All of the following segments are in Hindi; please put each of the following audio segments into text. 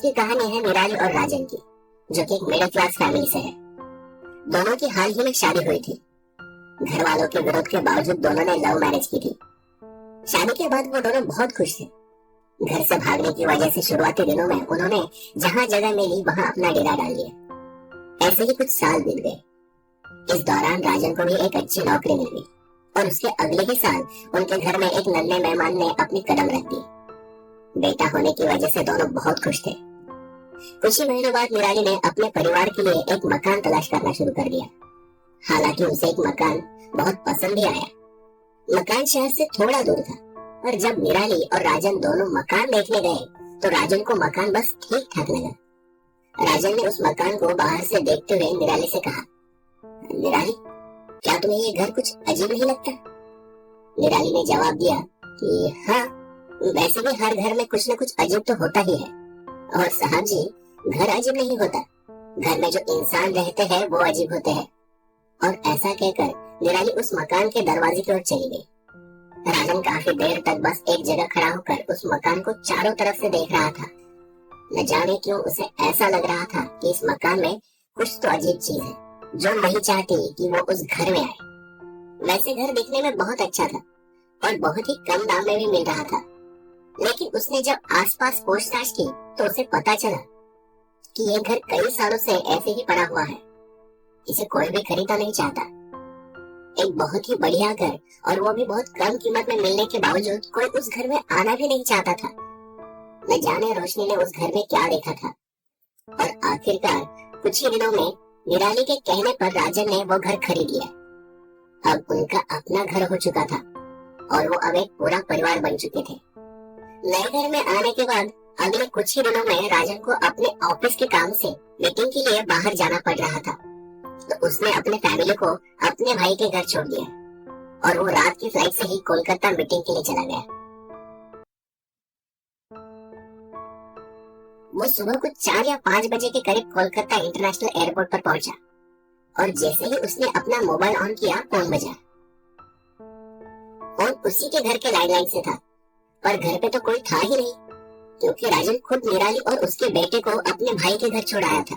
की कहानी है निराली और राजन की, जो कि एक मिडिल क्लास फैमिली से है। दोनों की हाल ही में शादी हुई थी। घर वालों के विरोध के बावजूद दोनों ने लव मैरिज की थी। शादी के बाद वो दोनों बहुत खुश थे। घर से भागने की वजह से शुरुआती दिनों में उन्होंने जहाँ जगह मिली वहाँ अपना डेरा डाल लिया। ऐसे ही कुछ साल बीत गए। इस दौरान राजन को भी एक अच्छी नौकरी मिल गई और उसके अगले ही साल उनके घर में एक नन्हे मेहमान ने अपनी कदम रख दी। बेटा होने की वजह से दोनों बहुत खुश थे। कुछ ही महीनों बाद निराली ने अपने परिवार के लिए एक मकान तलाश करना शुरू कर दिया। हालांकि उसे एक मकान बहुत पसंद भी आया। मकान शहर से थोड़ा दूर था, पर जब निराली और राजन दोनों मकान देखने गए तो राजन को मकान बस ठीक ठाक लगा। राजन ने उस मकान को बाहर से देखते हुए निराली से कहा, निराली, क्या तुम्हें ये घर कुछ अजीब नहीं लगता? निराली ने जवाब दिया कि हाँ, वैसे भी हर घर में कुछ न कुछ अजीब तो होता ही है। और साहब जी, घर अजीब नहीं होता, घर में जो इंसान रहते हैं वो अजीब होते हैं। और ऐसा कहकर निराली उस मकान के दरवाजे की ओर चली गई। राजन काफी देर तक बस एक जगह खड़ा होकर उस मकान को चारों तरफ से देख रहा था। न जाने क्यों उसे ऐसा लग रहा था कि इस मकान में कुछ तो अजीब चीज है, जो नहीं चाहती कि वो उस घर में आए। वैसे घर दिखने में बहुत अच्छा था और बहुत ही कम दाम में भी मिल रहा था, लेकिन उसने जब आसपास पूछताछ की तो उसे पता चला कि ये घर कई सालों से ऐसे ही पड़ा हुआ है। इसे कोई भी खरीदना नहीं चाहता। एक बहुत ही बढ़िया घर, और वो भी बहुत कम कीमत में मिलने के बावजूद कोई उस घर में आना भी नहीं चाहता था। न जाने रोशनी ने उस घर में क्या देखा था। और आखिरकार कुछ ही दिनों में निराली के कहने पर राजन ने वो घर खरीद लिया। अब उनका अपना घर हो चुका था और वो अब एक पूरा परिवार बन चुके थे। नए घर में आने के बाद अगले कुछ ही दिनों में राजन को अपने ऑफिस के काम से मीटिंग के लिए बाहर जाना पड़ रहा था। तो उसने अपने फैमिली को अपने भाई के घर छोड़ दिया और वो रात की फ्लाइट से ही कोलकाता मीटिंग के लिए चला गया। वो सुबह कुछ 4 या 5 बजे के करीब कोलकाता इंटरनेशनल एयरपोर्ट पर पहुंचा और जैसे ही उसने अपना मोबाइल ऑन किया, फोन बजा। फोन उसी के घर के लैंडलाइन से था, पर घर पे तो कोई था ही नहीं, क्योंकि राजन खुद निराली और उसके बेटे को अपने भाई के घर छोड़ आया था।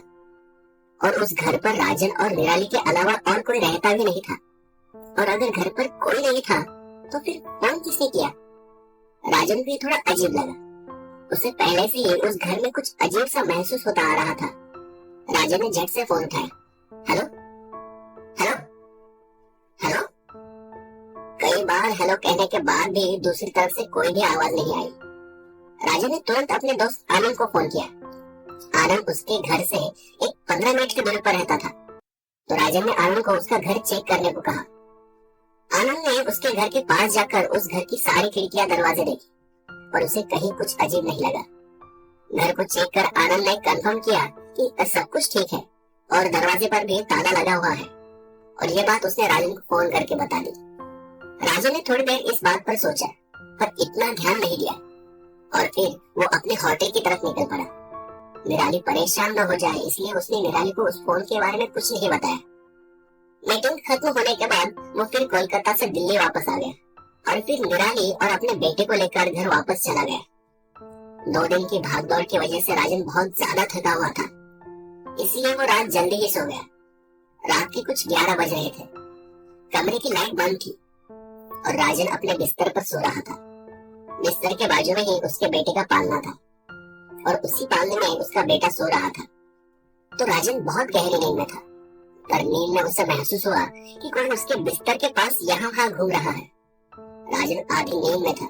और उस घर पर राजन और निराली के अलावा और कोई रहता भी नहीं था। और अगर घर पर कोई नहीं था तो फिर फोन किसने किया? राजन को ये थोड़ा अजीब लगा। उसे पहले से ही उस घर में कुछ अजीब सा महसूस होता आ रहा था। राजन ने झट से फोन उठाया। Hello hello hello. कई बार हेलो कहने के बाद भी दूसरी तरफ से कोई भी आवाज नहीं आई। राजन ने तुरंत अपने दोस्त आनंद को फोन किया। आनंद उसके घर से एक 15 मिनट की दूरी पर रहता था। तो राजन ने आनंद को उसका घर चेक करने को कहा। आनंद ने उसके घर के पास जाकर उस घर की सारी खिड़कियां दरवाजे देखी और उसे कहीं कुछ अजीब नहीं लगा। घर को चेक कर आनंद ने कंफर्म किया कि सब कुछ ठीक है और दरवाजे पर भी ताला लगा हुआ है। और ये बात उसने राजन को फोन करके बता दी। राजन ने थोड़ी देर इस बात पर सोचा, पर इतना ध्यान नहीं दिया और फिर वो अपने होटल की तरफ निकल पड़ा। निराली परेशान न हो जाए इसलिए उसने निराली को उस फोन के बारे में कुछ नहीं बताया। मीटिंग खत्म होने के बाद वो फिर कोलकाता से दिल्ली वापस आ गया और फिर निराली और अपने बेटे को लेकर घर वापस चला गया। 2 दिन की भागदौड़ की वजह से राजन बहुत ज्यादा थका हुआ था, इसलिए वो रात जल्दी ही सो गया। रात के कुछ 11 बज रहे थे। कमरे की लाइट बंद थी और राजन अपने बिस्तर पर सो रहा था। बिस्तर के बाजू में ही उसके बेटे का पालना था और उसी पालने में उसका बेटा सो रहा था। तो राजन बहुत गहरी नींद में था, पर नींद में उसे महसूस हुआ कि कोई उसके बिस्तर के पास यहाँ वहाँ घूम रहा है। राजन आधी नींद में था।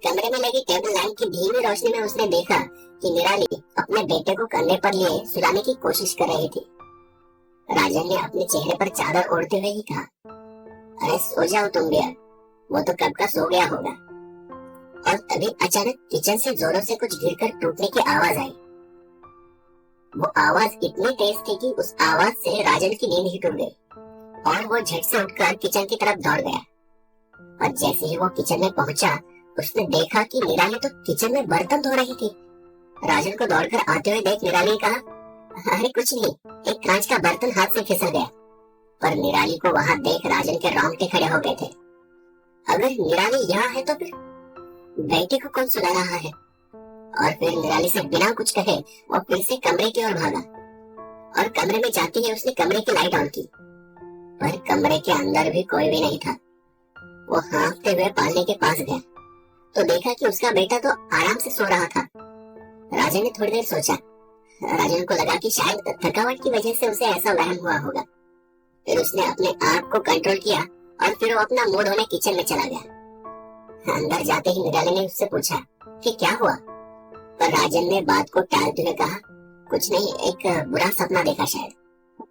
कमरे में लगी टेबल लैंप की धीमी रोशनी में उसने देखा कि निराली अपने बेटे को कंधे पर लिए सुलाने की कोशिश कर रही थी। राजन ने अपने चेहरे पर चादर ओढ़ते हुए ही कहा, अरे सो जाओ तुम भी, वो तो कब का सो गया होगा। और तभी अचानक किचन से जोरों से कुछ गिरकर टूटने की आवाज आई। वो आवाज इतनी तेज थी कि उस आवाज से राजन की नींद ही टूट गई और वो झट से उठकर किचन की तरफ दौड़ गया। और जैसे ही वो किचन में पहुंचा, उसने देखा कि निराली तो किचन में बर्तन धो रही थी। राजन को दौड़कर आते हुए देख निराली ने कहा, अरे कुछ नहीं, एक कांच का बर्तन हाथ से फिसल गया। पर निराली को वहां देख राजन के रोंगटे खड़े हो गए थे। अगर निराली यहाँ है तो फिर बेटे को कौन सुला रहा है? और फिर निराली से बिना कुछ कहे वो फिर से कमरे की ओर भागा और कमरे में जाते ही उसने कमरे की लाइट ऑन की, पर कमरे के अंदर भी कोई भी नहीं था। वो हाँफते हुए पालने के पास गया तो देखा कि उसका बेटा तो आराम से सो रहा था। राजन ने थोड़ी देर सोचा। राजन को लगा कि शायद थकावट की वजह से उसे ऐसा वहम हुआ होगा। फिर उसने अपने आप को कंट्रोल किया और फिर वो अपना मुंह धोने किचन में चला गया। अंदर जाते ही निराली ने उससे पूछा कि क्या हुआ, पर राजन ने बात को टालते हुए कहा, कुछ नहीं, एक बुरा सपना देखा शायद,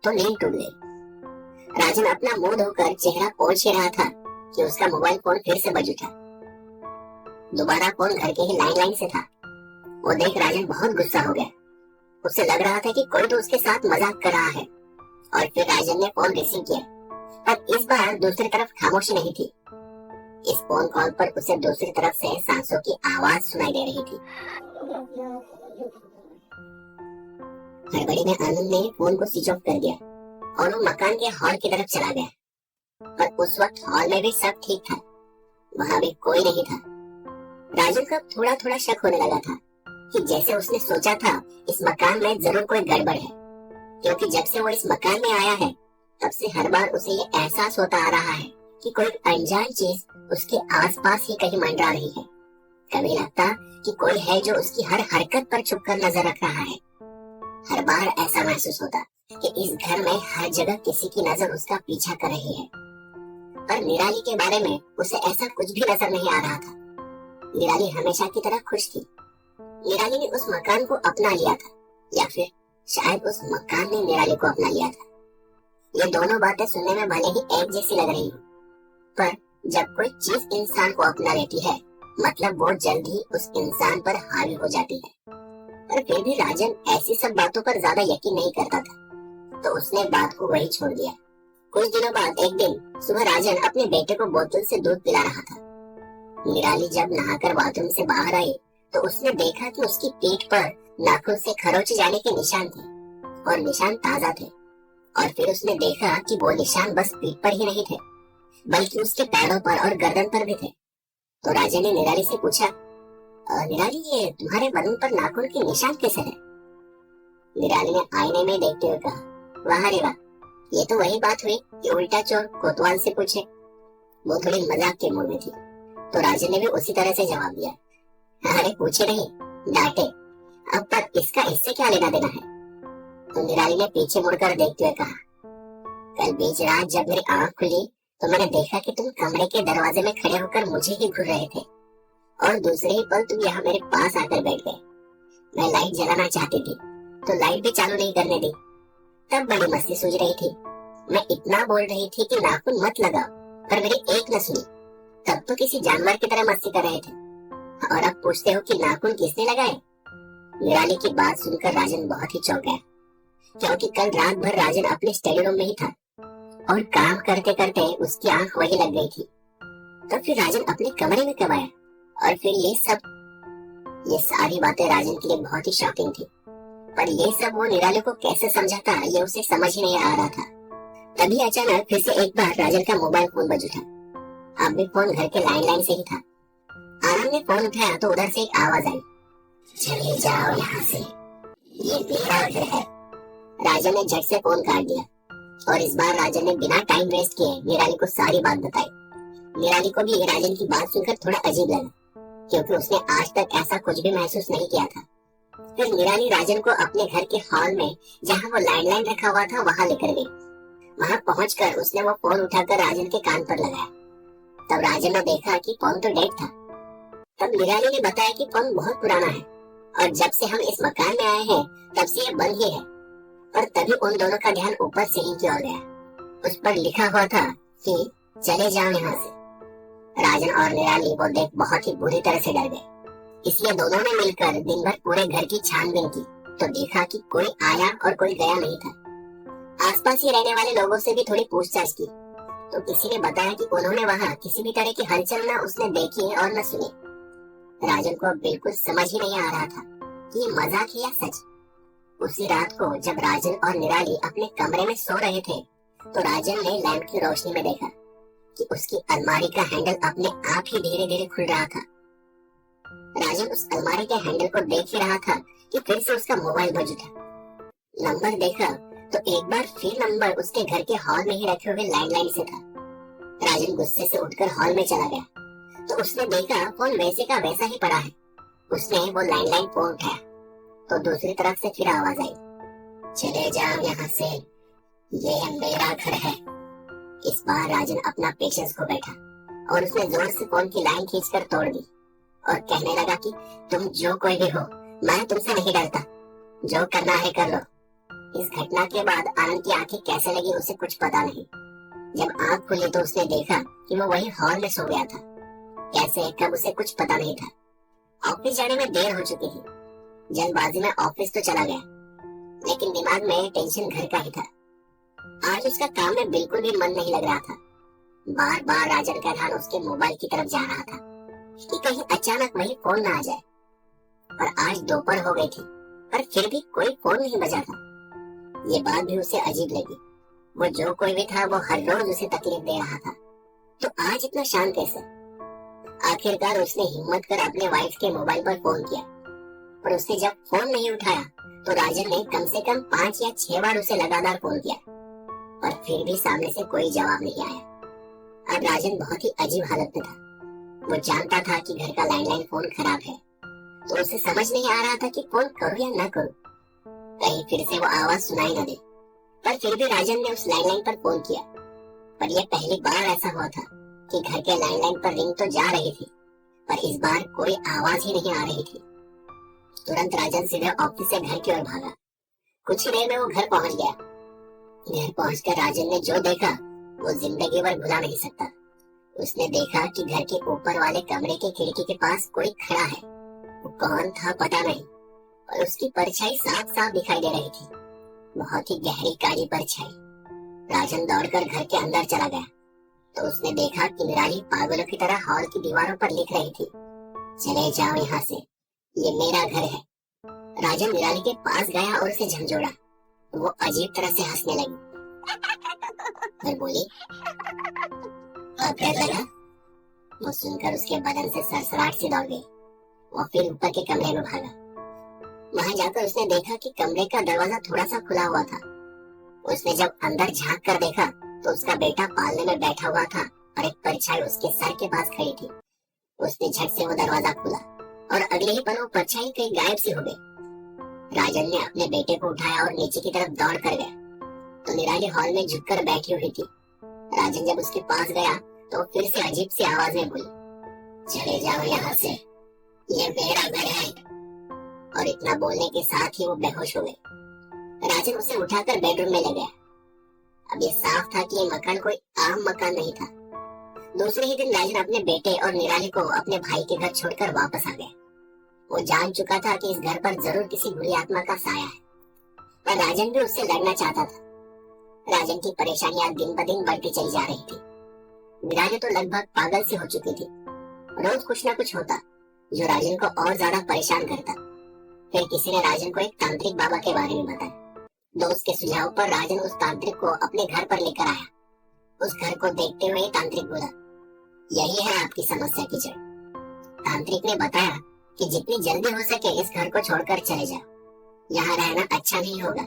तो नींद टूट गई। राजन अपना मुंह धोकर चेहरा पोंछ ही रहा था कि उसका मोबाइल फोन फिर से बज उठा। दोबारा फोन घर के ही लैंडलाइन से था। वो देख राजन बहुत गुस्सा हो गया। उसे लग रहा था कि कोई तो उसके साथ मजाक कर रहा है। और फिर राजन ने फोन रिसीव किया, पर इस बार दूसरी तरफ खामोशी नहीं थी। इस फोन कॉल पर उसे दूसरी तरफ से सांसों की आवाज सुनाई दे रही थी। हड़बड़ी में आनंद ने फोन को स्विच ऑफ कर दिया और वो मकान के हॉल की तरफ चला गया। पर उस वक्त हॉल में भी सब ठीक था, वहां भी कोई नहीं था। राजन को थोड़ा थोड़ा शक होने लगा था कि जैसे उसने सोचा था इस मकान में जरूर कोई गड़बड़ है, क्योंकि जब से वो इस मकान में आया है तब से हर बार उसे ये एहसास होता आ रहा है कि कोई अनजान चीज उसके आसपास ही कहीं मंडरा रही है। कभी लगता कि कोई है जो उसकी हर हरकत पर छुपकर नजर रख रहा है। हर बार ऐसा महसूस होता कि इस घर में हर जगह किसी की नजर उसका पीछा कर रही है। पर निराली के बारे में उसे ऐसा कुछ भी नजर नहीं आ रहा था। निराली हमेशा की तरह खुश थी। निराली ने उस मकान को अपना लिया था, या फिर शायद उस मकान ने निराली को अपना लिया था। ये दोनों बातें सुनने में भले ही एक जैसी लग रही हो, पर जब कोई चीज इंसान को अपना लेती है मतलब वो जल्द ही उस इंसान पर हावी हो जाती है। पर फिर भी राजन ऐसी सब बातों पर ज्यादा यकीन नहीं करता था, तो उसने बात को वही छोड़ दिया। कुछ दिनों बाद एक दिन सुबह राजन अपने बेटे को बोतल से दूध पिला रहा था। निराली जब नहाकर बाथरूम से बाहर आई तो उसने देखा कि उसकी पीठ पर नाखून से खरोंच जाने के निशान थे और निशान ताजा थे। और फिर उसने देखा कि वो निशान बस पीठ पर ही नहीं थे बल्कि उसके पैरों पर और गर्दन पर भी थे। तो राजन ने निराली से पूछा, निराली ये तुम्हारे बदन पर नाखून के निशान कैसे है? निराली ने आईने में देखते हुए कहा, वाह रे वाह, ये तो वही बात हुई कि उल्टा चोर कोतवाल से पूछे। वो थोड़ी मजाक के मूड में थी, तो राजन ने भी उसी तरह से जवाब दिया, अरे पूछे नहीं, डांटे। अब पर इसका इससे क्या लेना देना है? तो निराली ने पीछे मुड़कर देखते हुए कहा, कल बीच रात जब मेरी आंख खुली तो मैंने देखा कि तुम कमरे के दरवाजे में खड़े होकर मुझे ही घूर रहे थे और दूसरे ही पल तुम यहाँ मेरे पास आकर बैठ गए। मैं लाइट जलाना चाहती थी तो लाइट भी चालू नहीं करने दी। तब बड़ी मस्ती सूझ रही थी। मैं इतना बोल रही थी कि नाखून मत लगाओ, पर मेरी एक न सुनी। तब तो किसी जानवर की तरह मस्ती कर रहे थे और अब पूछते हो कि नाखून किसने लगाए? निराली की बात सुनकर राजन बहुत ही चौंक गया, क्योंकि कल रात भर राजन अपने स्टडी रूम में ही था और काम करते करते उसकी आंख वही लग गई थी। तो फिर राजन अपने कमरे में कब आया? और फिर ये सारी बातें राजन के लिए बहुत ही शॉकिंग थी, पर ये सब वो निराली को कैसे समझाता ये उसे समझ ही नहीं आ रहा था। तभी अचानक फिर से एक बार राजन का मोबाइल फोन बज उठा। अब भी फोन घर के लैंडलाइन से ही था। आनंद ने फोन उठाया तो उधर से एक आवाज आई, चले जाओ यहाँ से, ये मेरा घर है। राजन ने झट से फोन काट दिया और इस बार राजन ने बिना टाइम वेस्ट किए निराली को सारी बात बताई। निराली को भी राजन की बात सुनकर थोड़ा अजीब लगा, क्योंकि उसने आज तक ऐसा कुछ भी महसूस नहीं किया था। फिर निराली राजन को अपने घर के हॉल में जहाँ वो लैंडलाइन रखा हुआ था वहाँ लेकर गई। वहाँ पहुंचकर उसने वो फोन उठाकर राजन के कान पर लगाया। तब राजन ने देखा कि फोन तो डेड था। तब निराली ने बताया कि फोन बहुत पुराना है और जब से हम इस मकान में आए हैं तब से ये बंद ही है। और तभी उन दोनों का ध्यान ऊपर सीलिंग की ओर गया। उस पर लिखा हुआ था कि चले जाओ यहाँ से। राजन और निराली वो देख बहुत ही बुरी तरह से डर गए। इसलिए दोनों ने मिलकर दिन भर पूरे घर की छानबीन की तो देखा कि कोई आया और कोई गया नहीं था। आसपास ही रहने वाले लोगों से भी थोड़ी पूछताछ की तो किसी ने बताया कि उन्होंने वहाँ किसी भी तरह की हलचल न उसने देखी और न सुनी। राजन को बिल्कुल समझ ही नहीं आ रहा था कि ये मजाक है या सच। उसी रात को जब राजन और निराली अपने कमरे में सो रहे थे तो राजन ने लैंप की रोशनी में देखा कि उसकी अलमारी का हैंडल अपने आप ही धीरे धीरे खुल रहा था। राजन उस अलमारी के हैंडल को देख ही रहा था कि फिर से उसका मोबाइल बज उठा। नंबर देखा तो एक बार फिर नंबर उसके घर के हॉल में ही रखे हुए लैंडलाइन से था। राजन गुस्से से उठकर हॉल में चला गया तो उसने देखा फोन वैसे का वैसा ही पड़ा है। उसने वो लैंडलाइन फोन उठाया तो दूसरी तरफ से फिर आवाज आई, चले जाओ यहाँ से, ये मेरा घर है। इस बार राजन अपना पेशेंस खो बैठा और उसने जोर से फोन की लाइन खींचकर तोड़ दी और कहने लगा कि तुम जो कोई भी हो, मैं तुमसे नहीं डरता, जो करना है कर लो। इस घटना के बाद आनंद की आंखें कैसे लगी उसे कुछ पता नहीं। जब आंख खुली तो उसने देखा कि वो वही हॉल में सो गया था। कैसे कब उसे कुछ पता नहीं था। ऑफिस जाने में देर हो चुकी थी। जल्दबाजी में ऑफिस तो चला गया, लेकिन दिमाग में टेंशन घर का ही था। आज उसका काम में बिल्कुल भी मन नहीं लग रहा था। बार बार राजन का ध्यान उसके मोबाइल की तरफ जा रहा था कि कहीं अचानक वही फोन ना आ जाए। और आज दोपहर हो गई थी पर फिर भी कोई फोन नहीं बजा था। ये बात भी उसे अजीब लगी। वो जो कोई भी था वो हर रोज उसे तकलीफ दे रहा था, तो आज इतना शांत कैसे? आखिरकार उसने हिम्मत कर अपने वाइफ के मोबाइल पर फोन किया, पर उसने जब फोन नहीं उठाया तो राजन ने कम से कम 5 या 6 बार उसे लगातार फोन किया, पर फिर भी सामने से कोई जवाब नहीं आया। अब राजन बहुत ही अजीब हालत में था। वो जानता था कि घर का लैंडलाइन फोन खराब है, तो उसे समझ नहीं आ रहा था कि फोन करूं या ना करूं, कहीं फिर से वो आवाज सुनाई न दे। पर फिर भी राजन ने उस लैंडलाइन पर फोन किया। पर यह पहली बार ऐसा हुआ था कि घर के लैंडलाइन पर रिंग तो जा रही थी, पर इस बार कोई आवाज ही नहीं आ रही थी। तुरंत राजन सीधे ऑफिस से घर की ओर भागा। कुछ ही देर में वो घर पहुंच गया। घर पहुंचकर राजन ने जो देखा वो जिंदगी भर भुला नहीं सकता। उसने देखा कि घर के ऊपर वाले कमरे के खिड़की के पास कोई खड़ा है। वो कौन था पता नहीं, पर उसकी परछाई साफ साफ दिखाई दे रही थी, बहुत ही गहरी काली परछाई। राजन दौड़कर घर के अंदर चला गया तो उसने देखा कि निराली पागलों की तरह हॉल की दीवारों पर लिख रही थी, चले जाओ यहाँ से, ये मेरा घर है। राजन निराली के पास गया और उसे झंझोड़ा। वो अजीब तरह से हंसने लगी और बोली, अब डर लगा? वो सुनकर उसके बदन से सरसराहट सी दौड़ गई। वो फिर ऊपर के कमरे में भागा। वहां जाकर उसने देखा कि कमरे का दरवाजा थोड़ा सा खुला हुआ था। उसने जब अंदर झांक कर देखा तो उसका बेटा पालने में बैठा हुआ था और एक परछाई उसके सर के पास खड़ी थी। उसने झट से वो दरवाजा खोला और अगले ही पल वो परछाई कहीं गायब सी हो गई। राजन ने अपने बेटे को उठाया और नीचे की तरफ दौड़ कर गया तो निराली हॉल में झुककर बैठी हुई थी। राजन जब उसके पास गया तो फिर से अजीब सी आवाज में बोली, चले जाओ यहाँ से, ये मेरा घर है। और इतना बोलने के साथ ही वो बेहोश हो गए। राजन उसे उठाकर बेडरूम में ले गया। अब ये साफ था कि ये मकान कोई आम मकान नहीं था। दूसरे ही दिन राजन अपने बेटे और निराली को अपने भाई के घर छोड़कर वापस आ गया। वो जान चुका था कि इस घर पर जरूर किसी बुरी आत्मा का साया है, पर राजन भी उससे लड़ना चाहता था। राजन की परेशानियां दिन ब दिन बढ़ती चली जा रही थी। निराली तो लगभग पागल सी हो चुकी थी। रोज कुछ ना कुछ होता जो राजन को और ज्यादा परेशान करता। फिर किसी ने राजन को एक तांत्रिक बाबा के बारे में बताया। दोस्त के सुझाव पर राजन उस तांत्रिक को अपने घर पर लेकर आया। उस घर को देखते हुए तांत्रिक बोला, यही है आपकी समस्या की जड़। तांत्रिक ने बताया कि जितनी जल्दी हो सके इस घर को छोड़कर चले जाओ, यहाँ रहना अच्छा नहीं होगा।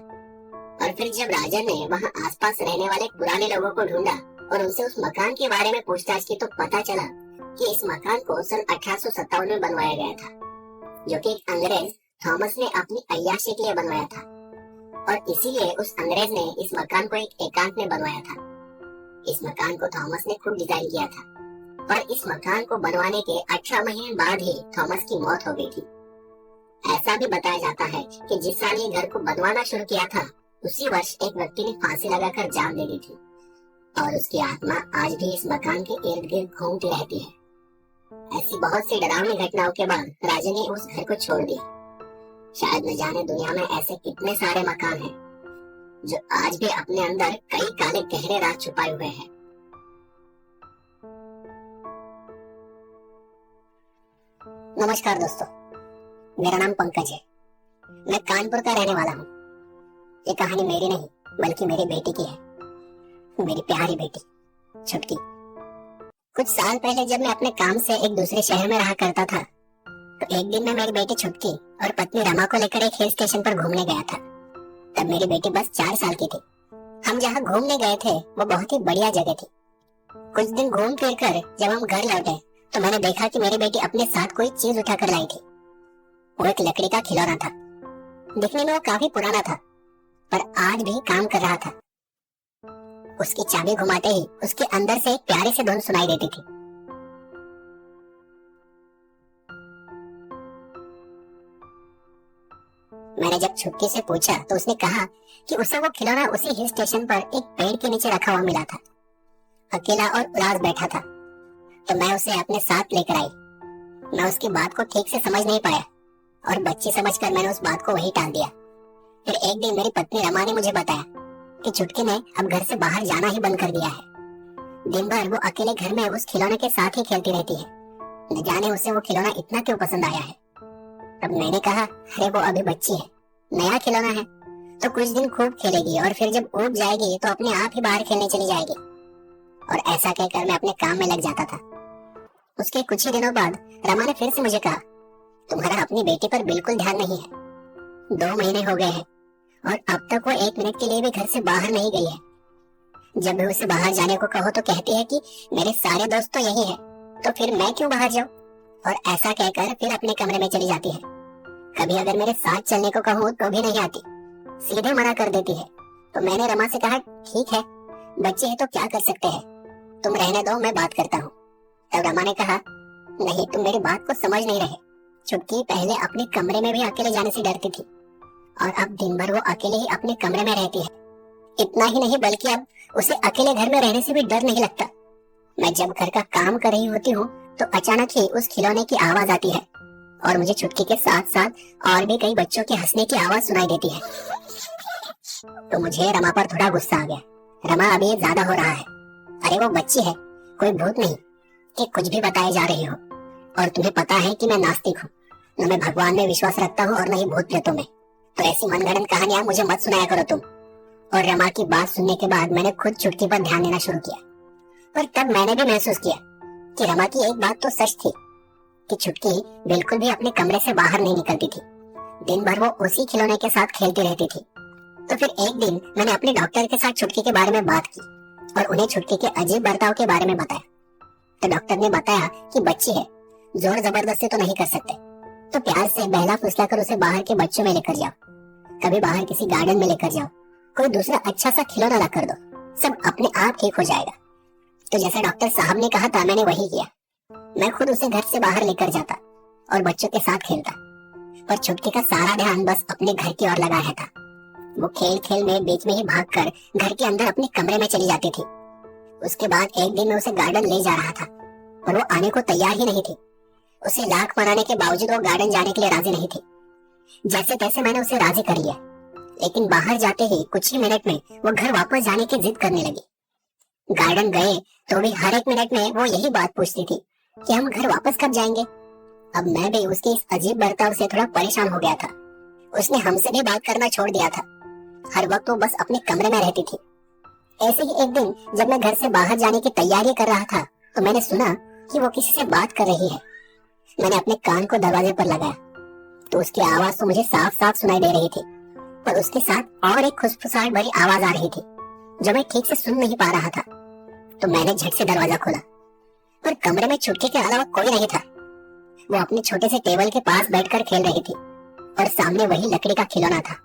और फिर जब राजन ने वहाँ आसपास रहने वाले पुराने लोगों को ढूंढा और उनसे उस मकान के बारे में पूछताछ की तो पता चला कि इस मकान को सन 1857 में बनवाया गया था, जो कि एक अंग्रेज थॉमस ने अपनी अय्याशी के लिए बनवाया था। और इसीलिए उस अंग्रेज ने इस मकान को एक एकांत में बनवाया था। इस मकान को थॉमस ने खुद डिजाइन किया था, पर इस मकान को बनवाने के 18 महीने बाद ही थॉमस की मौत हो गई थी। ऐसा भी बताया जाता है कि जिस साल ये घर को बनवाना शुरू किया था उसी वर्ष एक व्यक्ति ने फांसी लगाकर जान दे दी थी और उसकी आत्मा आज भी इस मकान के इर्द गिर्द घूमती रहती है। ऐसी बहुत सी डरावनी घटनाओं के बाद राजन ने उस घर को छोड़ दिया। शायद न जाने दुनिया में ऐसे कितने सारे मकान हैं जो आज भी अपने अंदर कई काले गहरे राज छुपाए हुए हैं। नमस्कार दोस्तों, मेरा नाम पंकज है। मैं कानपुर का रहने वाला हूँ। ये कहानी मेरी नहीं बल्कि मेरी बेटी की है, मेरी प्यारी बेटी छुटकी। कुछ साल पहले जब मैं अपने काम से एक दूसरे शहर में रहा करता था तो एक दिन मैं मेरी बेटी छुटकी और पत्नी रमा को लेकर एक हिल स्टेशन पर घूमने गया था। तब मेरी बेटी बस 4 साल की थी। हम जहाँ घूमने गए थे वो बहुत ही बढ़िया जगह थी। कुछ दिन घूम फिर कर जब हम घर लौटे तो मैंने देखा कि मेरी बेटी अपने साथ कोई चीज उठा कर लाई थी। वो एक लकड़ी का खिलौना था। दिखने में वो काफी पुराना था, पर आज भी काम कर रहा था। उसकी चाबी घुमाते ही उसके अंदर से एक प्यारी सी धुन सुनाई देती थी। मैंने जब छुटकी से पूछा तो उसने कहा कि उसे वो खिलौना उसी हिल स्टेशन पर एक पेड़ के नीचे रखा हुआ मिला था। अकेला और उदास बैठा था, तो मैं उसे अपने साथ लेकर आई। मैं उसकी बात को ठीक से समझ नहीं पाया और बच्ची समझकर मैंने उस बात को वही टाल दिया। फिर एक दिन मेरी पत्नी रमा ने मुझे बताया कि छुटकी ने अब घर से बाहर जाना ही बंद कर दिया है। दिन भर वो अकेले घर में उस खिलौने के साथ ही खेलती रहती है। न जाने उसे वो खिलौना इतना क्यों पसंद आया है। तब मैंने कहा, अरे वो अभी बच्ची है, नया खिलौना है, तो कुछ दिन खूब खेलेगी और फिर जब ऊब जाएगी तो अपने आप ही बाहर खेलने चली जाएगी। और ऐसा कहकर मैं अपने काम में लग जाता था। उसके कुछ ही दिनों बाद रमा ने फिर से मुझे कहा, तुम्हारा अपनी बेटी पर बिल्कुल ध्यान नहीं है। 2 महीने हो गए हैं और अब तक वो 1 मिनट के लिए भी घर से बाहर नहीं गई है। जब भी उसे बाहर जाने को कहो तो कहती है कि मेरे सारे दोस्त तो यही है, तो फिर मैं क्यों बाहर जाऊं। और ऐसा कहकर फिर अपने कमरे में चली जाती है। कभी अगर मेरे साथ चलने को कहूँ तो भी नहीं आती, सीधे मना कर देती है। तो मैंने रमा से कहा, ठीक है, बच्चे हैं तो क्या कर सकते हैं, तुम रहने दो, मैं बात करता हूँ। तब रमा ने कहा, नहीं, तुम मेरी बात को समझ नहीं रहे। छुटकी पहले अपने कमरे में भी अकेले जाने से डरती थी और अब दिन भर वो अकेले ही अपने कमरे में रहती है। इतना ही नहीं बल्कि अब उसे अकेले घर में रहने से भी डर नहीं लगता। मैं जब घर का काम कर रही होती हूँ तो अचानक ही उस खिलौने की आवाज आती है और मुझे छुटकी के साथ साथ और भी कई बच्चों के हंसने की आवाज सुनाई देती है। तो मुझे रमा पर थोड़ा गुस्सा आ गया। रमा, अभी ये ज्यादा हो रहा है। अरे वो बच्ची है, कोई भूत नहीं कि कुछ भी बताए जा रही हो। और तुम्हें पता है कि मैं नास्तिक हूँ, न मैं भगवान में विश्वास रखता हूँ और न ही भूत प्रेतों में। तो ऐसी मनगढ़ंत कहानियां मुझे मत सुनाया करो तुम। और रमा की बात सुनने के बाद मैंने खुद छुटकी पर ध्यान देना शुरू किया। पर तब मैंने भी महसूस किया कि रमा की एक बात तो सच थी कि छुटकी बिल्कुल भी अपने कमरे से बाहर नहीं निकलती थी। दिन भर वो उसी खिलौने के साथ खेलती रहती थी। तो फिर एक दिन मैंने अपने डॉक्टर के साथ छुटकी के बारे में बात की और उन्हें छुटकी के अजीब बर्ताव के बारे में बताया। तो डॉक्टर ने बताया कि बच्ची है, जोर जबरदस्ती तो नहीं कर सकते, तो प्यार से बहला फुसला कर उसे बाहर के बच्चों में लेकर जाओ, कभी बाहर किसी गार्डन में लेकर जाओ, कोई दूसरा अच्छा सा खिलौना ला कर दो, सब अपने आप ठीक हो जाएगा। तो जैसा डॉक्टर साहब ने कहा था मैंने वही किया। मैं खुद उसे घर से बाहर लेकर जाता और बच्चों के साथ खेलता, पर छुटकी का सारा ध्यान बस अपने घर की ओर लगा रहता। वो खेल खेल में बीच में ही भागकर घर के अंदर अपने कमरे में चली जाती थी। उसके बाद एक दिन मैं उसे गार्डन ले जा रहा था, पर वो आने को तैयार ही नहीं थी। उसे लाख मनाने के बावजूद वो गार्डन जाने के लिए राजी नहीं थी। जैसे तैसे मैंने उसे राजी कर लिया, लेकिन बाहर जाते ही कुछ ही मिनट में वो घर वापस जाने की जिद करने लगी। गार्डन गए तो भी हर एक मिनट में वो यही बात पूछती थी कि हम घर वापस कब जाएंगे। अब मैं भी उसके इस अजीब बर्ताव से थोड़ा परेशान हो गया था। उसने हमसे भी बात करना छोड़ दिया था। हर वक्त वो बस अपने कमरे में रहती थी। ऐसे ही एक दिन जब मैं घर से बाहर जाने की तैयारी कर रहा था तो मैंने सुना कि वो किसी से बात कर रही है। मैंने अपने कान को दरवाजे पर लगाया तो उसकी आवाज तो मुझे साफ साफ सुनाई दे रही थी, पर उसके साथ और एक खुसफुसाहट भरी आवाज आ रही थी जो मैं ठीक से सुन नहीं पा रहा था। तो मैंने झट से दरवाजा खोला, पर कमरे में छुटकी के अलावा कोई नहीं था। वो अपने छोटे से टेबल के पास बैठकर खेल रही थी और सामने वही लकड़ी का खिलौना था।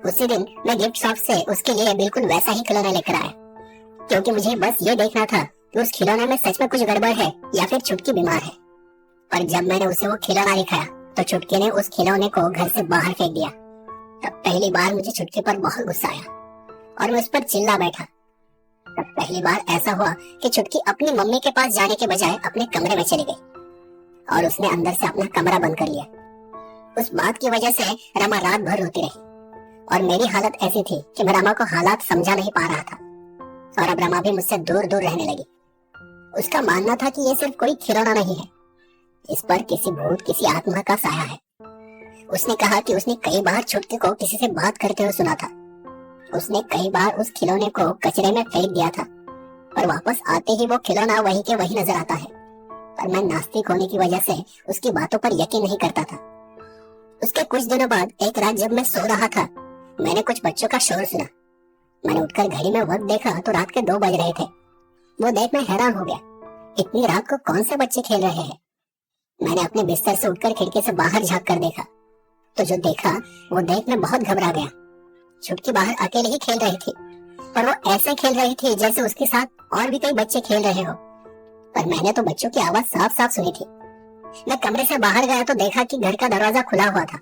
उसी दिन मैं गिफ्ट शॉप से उसके लिए बिल्कुल वैसा ही खिलौना लेकर आया, क्योंकि मुझे बस ये देखना था कि उस खिलौने में सच में कुछ गड़बड़ है या फिर छुटकी बीमार है। पर जब मैंने उसे वो खिलौना दिखाया तो छुटकी ने उस खिलौने को घर से बाहर फेंक दिया। तब पहली बार मुझे छुटकी पर बहुत गुस्सा आया और मैं उस पर चिल्ला बैठा। तब पहली बार ऐसा हुआ कि छुटकी अपनी मम्मी के पास जाने के बजाय अपने कमरे में चली गई और उसने अंदर से अपना कमरा बंद कर लिया। उस बात की वजह से रमा रात भर रोती रही और मेरी हालत ऐसी थी कि मैं रमा को हालात समझा नहीं पा रहा था और अब रमा भी मुझसे दूर दूर रहने लगी। उसका मानना था कि ये सिर्फ कोई खिलौना नहीं है, इस पर किसी भूत किसी आत्मा का साया है। उसने कहा कि उसने कई बार छुटकी को किसी से बात करते हुए सुना था। उसने कई बार उस खिलौने को कचरे में फेंक दिया था, पर वापस आते ही वो खिलौना वही के वही नजर आता है पर मैं नास्तिक होने की वजह से उसकी बातों पर यकीन नहीं करता था। उसके कुछ दिनों बाद एक रात जब मैं सो रहा था, मैंने कुछ बच्चों का शोर सुना। मैंने उठकर घड़ी में वक्त देखा तो रात के 2 बज रहे थे। वो देख मैं हैरान हो गया, इतनी रात को कौन से बच्चे खेल रहे हैं। मैंने अपने बिस्तर से उठकर खिड़की से बाहर झांक कर देखा, तो जो देखा वो देख मैं बहुत घबरा गया। छुटकी बाहर अकेले ही खेल रही थी, पर वो ऐसे खेल रही थी जैसे उसके साथ और भी कई बच्चे खेल रहे हो। पर मैंने तो बच्चों की आवाज साफ साफ सुनी थी। मैं कमरे से बाहर गया तो देखा कि घर का दरवाजा खुला हुआ था।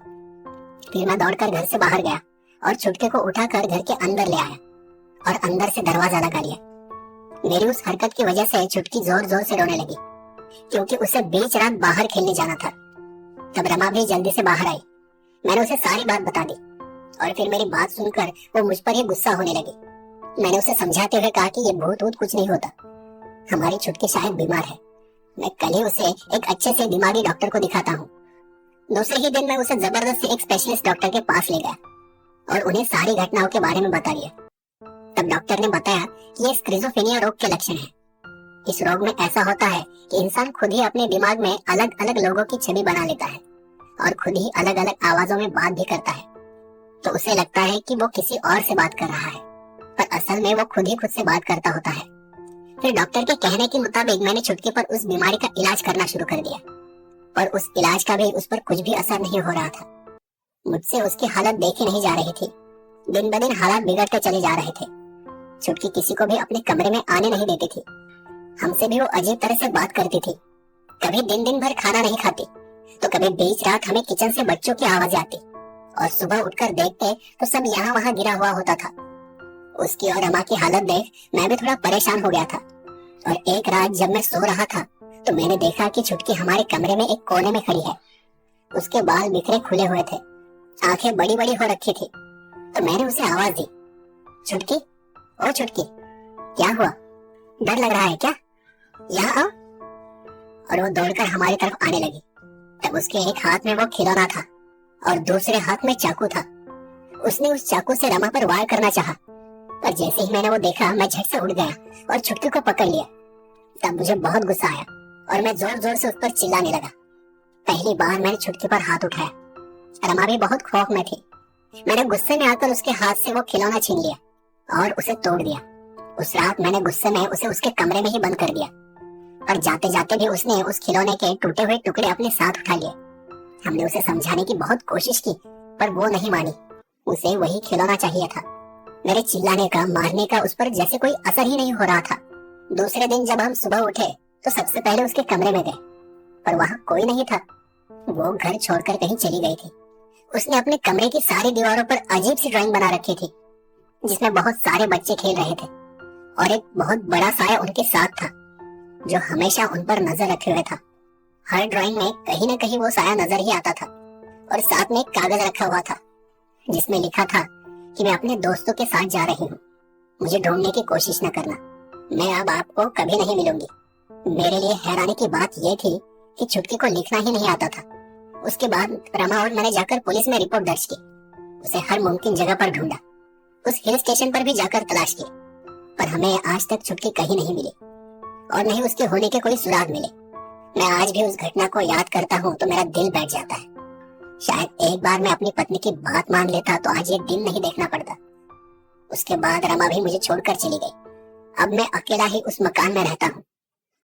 फिर मैं दौड़कर घर से बाहर गया और छुटके को उठाकर घर के अंदर ले आया और अंदर से दरवाजा लगा लिया। मेरी उस हरकत की वजह से छुटकी जोर जोर से रोने लगी, क्योंकि उसे बीच रात बाहर खेलने जाना था। तब रमा भी जल्दी से बाहर आई। मैंने उसे सारी बात बता दी और फिर मेरी बात सुनकर वो मुझ पर ही गुस्सा होने लगी। मैंने उसे समझाते हुए कहा कि ये भूत वूत कुछ नहीं होता, हमारी छुटकी शायद बीमार है। मैं कल ही उसे एक अच्छे से दिमागी डॉक्टर को दिखाता हूँ। दूसरे ही दिन मैं उसे जबरदस्ती एक स्पेशलिस्ट डॉक्टर के पास ले गया और उन्हें सारी घटनाओं के बारे में बता दिया। तब डॉक्टर ने बताया कि ये स्किज़ोफ्रेनिया रोग के लक्षण हैं। इस रोग में ऐसा होता है कि इंसान खुद ही अपने दिमाग में अलग अलग लोगों की छवि बना लेता है और खुद ही अलग अलग आवाजों में बात भी करता है। तो उसे लगता है कि वो किसी और से बात कर रहा है, पर असल में वो खुद ही खुद से बात करता होता है। फिर डॉक्टर के कहने के मुताबिक मैंने छुटकी पर उस बीमारी का इलाज करना शुरू कर दिया, पर उस इलाज का भी उस पर कुछ भी असर नहीं हो रहा था। मुझसे उसकी हालत देखी नहीं जा रही थी। दिन ब दिन हालात बिगड़ते चले जा रहे थे। छुटकी किसी को भी अपने कमरे में आने नहीं देती थी। हमसे भी वो अजीब तरह से बात करती थी। कभी दिन दिन भर खाना नहीं खाती, तो कभी बीच रात हमें किचन से बच्चों की आवाज आती और सुबह उठकर देखते तो सब यहाँ वहाँ गिरा हुआ होता था। उसकी और रमा की हालत देख मैं भी थोड़ा परेशान हो गया था। और एक रात जब मैं सो रहा था तो मैंने देखा कि छुटकी हमारे कमरे में एक कोने में खड़ी है। उसके बाल बिखरे खुले हुए थे, आंखें बड़ी बड़ी हो रखी थी। तो मैंने उसे आवाज दी, छुटकी, ओ छुटकी, क्या हुआ, डर लग रहा है क्या, यहाँ आओ। और वो दौड़कर हमारी तरफ आने लगी। तब उसके एक हाथ में वो खिलौना था और दूसरे हाथ में चाकू था। उसने उस चाकू से रमा पर वार करना चाहा, पर जैसे ही मैंने वो देखा मैं झट से उठ गया और छुटकी को पकड़ लिया। तब मुझे बहुत गुस्सा आया और मैं जोर जोर से उस पर चिल्लाने लगा। पहली बार मैंने छुटकी पर हाथ उठाया। रमा भी बहुत खौफ में थी। मैंने गुस्से में आकर उसके हाथ से वो खिलौना छीन लिया और उसे तोड़ दिया। उस रात मैंने गुस्से में उसे उसके कमरे में ही बंद कर दिया, पर जाते जाते भी उसने उस खिलौने के टूटे हुए टुकड़े अपने साथ उठा लिए। हमने उसे समझाने की बहुत कोशिश की, पर वो नहीं मानी। उसे वही खिलौना चाहिए था। मेरे चिल्लाने का, मारने का उस पर जैसे कोई असर ही नहीं हो रहा था। दूसरे दिन जब हम सुबह उठे तो सबसे पहले उसके कमरे में गए, पर वहाँ कोई नहीं था। वो घर छोड़कर कहीं चली गई थी। उसने अपने कमरे की सारी दीवारों पर अजीब सी ड्राइंग बना रखी थी, जिसमें बहुत सारे बच्चे खेल रहे थे और एक बहुत बड़ा साया उनके साथ था, जो हमेशा उन पर नजर रखे हुए था। हर ड्राइंग में कहीं न कहीं वो साया नजर ही आता था और साथ में एक कागज रखा हुआ था जिसमें लिखा था कि मैं अपने दोस्तों के साथ जा रही हूँ, मुझे ढूंढने की कोशिश न करना, मैं अब आपको कभी नहीं मिलूंगी। मेरे लिए हैरानी की बात यह थी कि छुटकी को लिखना ही नहीं आता था। उसके बाद रमा और मैंने जाकर पुलिस में रिपोर्ट दर्ज की। उसे हर मुमकिन जगह पर ढूंढा, उस हिल स्टेशन पर भी जाकर तलाश की, पर हमें आज तक छुटकी कहीं नहीं मिली और नहीं उसके होने के कोई सुराग मिले। मैं आज भी उस घटना को याद करता हूँ तो मेरा दिल बैठ जाता है। शायद एक बार मैं अपनी पत्नी की बात मान लेता तो आज ये दिन नहीं देखना पड़ता। उसके बाद रमा भी मुझे छोड़कर चली गई। अब मैं अकेला ही उस मकान में रहता हूँ